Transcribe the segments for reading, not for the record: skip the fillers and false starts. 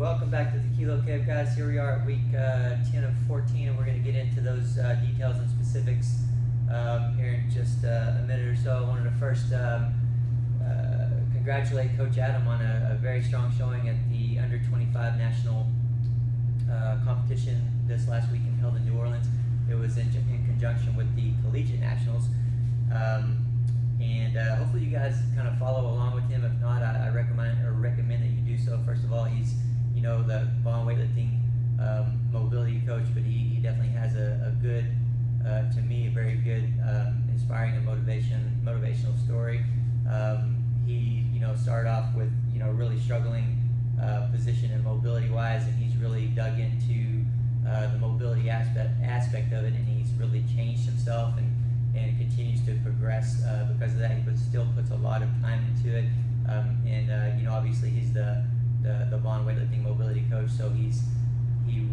Welcome back to the Kilo Cave, guys. Here we are at week 10 of 14, and we're going to get into those details and specifics here in just a minute or so. I wanted to first congratulate Coach Adam on a very strong showing at the Under 25 National competition this last weekend held in New Orleans. It was in conjunction with the Collegiate Nationals. And hopefully you guys kind of follow along with him. If not, I recommend that you do so. First of all, he's the Vaughn weightlifting mobility coach, but he definitely has a good, to me, a very good, inspiring and motivational story. He started off with really struggling position and mobility wise, and he's really dug into the mobility aspect of it, and he's really changed himself and continues to progress because of that. He still puts a lot of time into it, and obviously he's the Vaughn weightlifting mobility coach, so he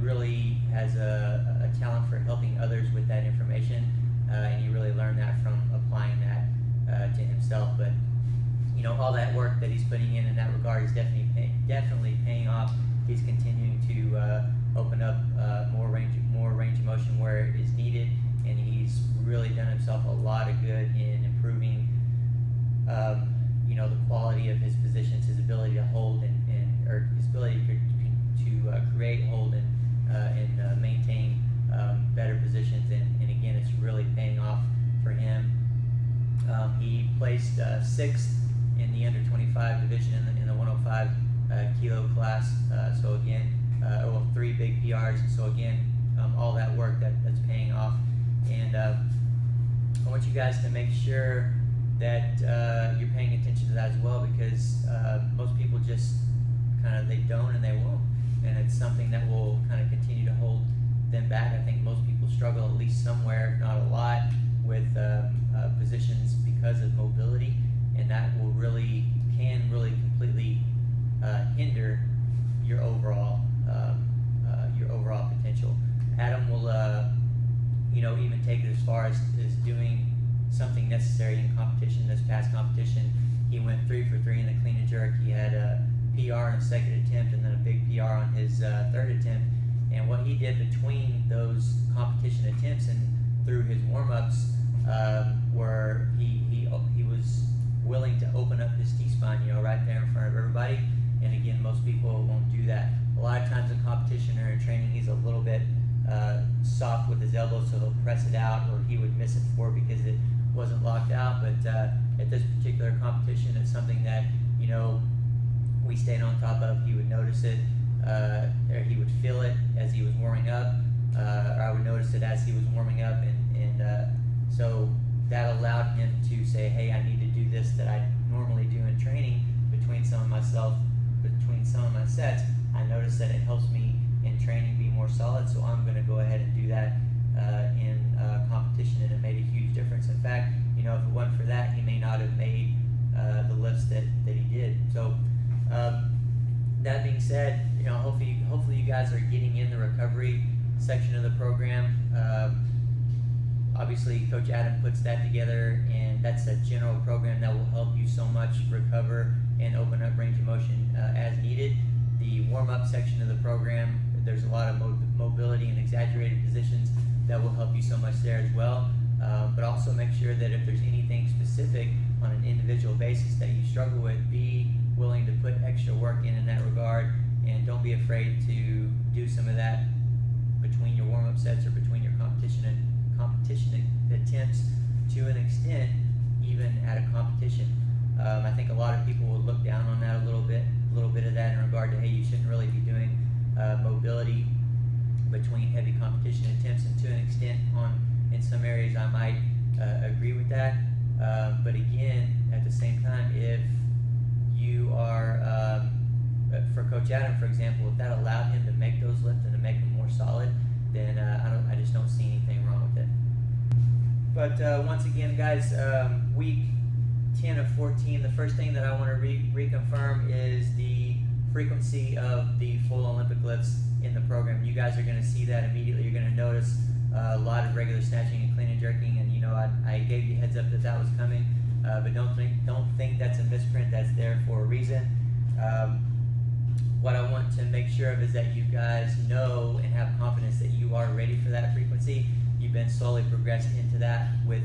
really has a talent for helping others with that information, and he really learned that from applying that to himself. But all that work that he's putting in that regard is definitely paying off. He's continuing to open up more range of motion where it is needed, and he's really done himself a lot of good in improving the quality of his positions, his ability to hold or his ability to create, hold, and maintain better positions, and again, it's really paying off for him. He placed 6th in the under 25 division in the 105 kilo class. So again, 3 big PRs. So again, all that work that's paying off. And I want you guys to make sure that you're paying attention to that as well, because most people just they don't and they won't, and it's something that will kind of continue to hold them back. I think most people struggle at least somewhere, if not a lot, with positions because of mobility, and that can really completely hinder your overall potential. Adam will even take it as far as doing something necessary in competition. This past competition, he went 3 for 3 in the clean and jerk. He had a PR in the second attempt, and then a big PR on his third attempt. And what he did between those competition attempts and through his warm-ups, where he was willing to open up his T-spine, right there in front of everybody. And again, most people won't do that. A lot of times in competition or in training, he's a little bit soft with his elbow, so he'll press it out, or he would miss it before because it wasn't locked out. But at this particular competition, it's something that we stayed on top of. He would notice it, or he would feel it as he was warming up, or I would notice it as he was warming up, and so that allowed him to say, hey, I need to do this that I normally do in training between some of my sets. I noticed that it helps me in training be more solid, so I'm going to go ahead and do that in competition, and it made a huge difference. In fact, if it wasn't for that, he may not have made the lifts that he did. So that being said, hopefully you guys are getting in the recovery section of the program. Obviously, Coach Adam puts that together, and that's a general program that will help you so much recover and open up range of motion as needed. The warm-up section of the program, there's a lot of mobility and exaggerated positions that will help you so much there as well. But also make sure that if there's anything specific on an individual basis that you struggle with, be willing to put extra work in that regard, and don't be afraid to do some of that between your warm-up sets or between your competition attempts, to an extent, even at a competition. I think a lot of people will look down on that a little bit of that in regard to, hey, you shouldn't really be doing mobility between heavy competition attempts, and to an extent in some areas I might agree with that, but again, at the same time, if you are for Coach Adam, for example, if that allowed him to make those lifts and to make them more solid, then I just don't see anything wrong with it. But once again, guys, week 10 of 14, the first thing that I want to reconfirm is the frequency of the full Olympic lifts in the program. You guys are going to see that immediately. You're going to notice a lot of regular snatching and clean and jerking, and I gave you heads up that was coming, but don't think that's a misprint. That's there for a reason. what I want to make sure of is that you guys know and have confidence that you are ready for that frequency. You've been slowly progressed into that with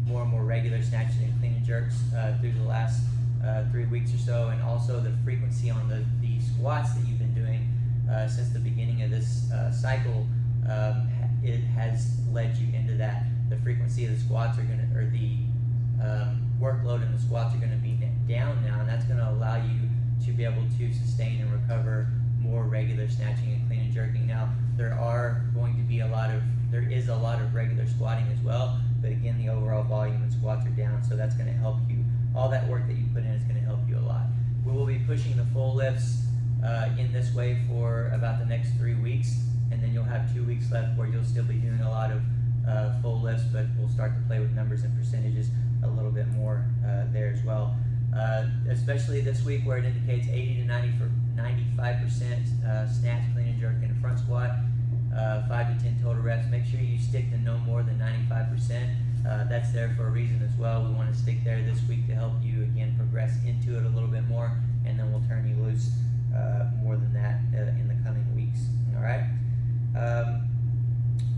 more and more regular snatches and clean and jerks through the last 3 weeks or so, and also the frequency on the squats that you've been doing since the beginning of this cycle. It has led you into that. The frequency of the squats are gonna, or the workload in the squats are going to be down now, and that's going to allow you to be able to sustain and recover more regular snatching and clean and jerking. Now, there is a lot of regular squatting as well, but again, the overall volume in squats are down, so that's going to help you. All that work that you put in is going to help you a lot. We will be pushing the full lifts in this way for about the next 3 weeks, and then you'll have 2 weeks left where you'll still be doing a lot of full lifts, but we'll start to play with numbers and percentages a little bit more there as well. Especially this week where it indicates 80 to 95% snatch, clean and jerk in a front squat, 5 to 10 total reps. Make sure you stick to no more than 95%. That's there for a reason as well. We want to stick there this week to help you again progress into it a little bit more, and then we'll turn you loose more than that in the coming weeks. All right.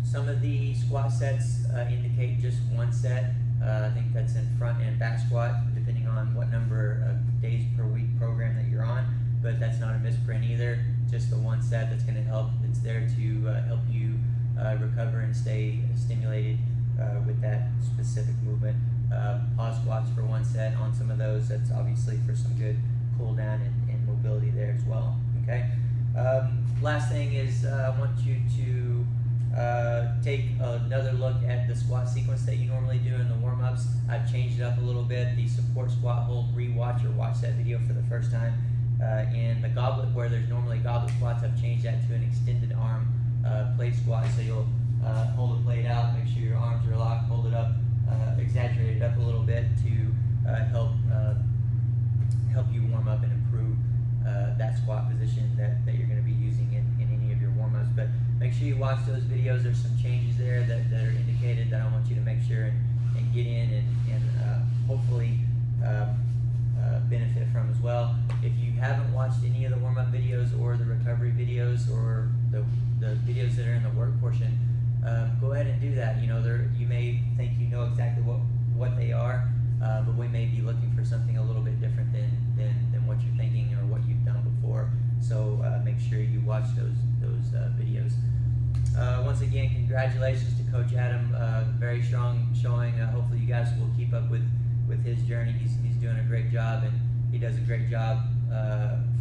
Some of the squat sets indicate just one set. I think that's in front and back squat, depending on what number of days per week program that you're on. But that's not a misprint either. Just the one set that's going to help. It's there to help you recover and stay stimulated with that specific movement. Pause squats for one set on some of those. That's obviously for some good cool down and mobility there as well. Okay. Last thing is I want you to take another look at the squat sequence that you normally do in the warm-ups. I've changed it up a little bit. The support squat hold, rewatch or watch that video for the first time. In the goblet, where there's normally goblet squats, I've changed that to an extended arm plate squat. So you'll hold the plate out, make sure your arms are locked, hold it up, exaggerate it up a little bit to help you warm up and improve that squat position that you're going to be using in any of your warm-ups. But make sure you watch those videos. There's some changes there that are indicated that I want you to make sure and get in and hopefully benefit from as well. If you haven't watched any of the warm-up videos or the recovery videos or the videos that are in the work portion, go ahead and do that. You know, you may think you know exactly what they are, but we may be looking for something a little bit different than what you're thinking or what you've done before. So make sure you watch those videos. Once again, congratulations to Coach Adam. Very strong showing. Hopefully you guys will keep up with his journey. He's doing a great job, and he does a great job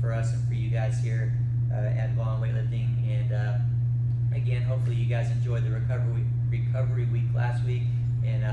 for us and for you guys here at Vaughn Weightlifting. And again, hopefully you guys enjoyed the recovery week last week, and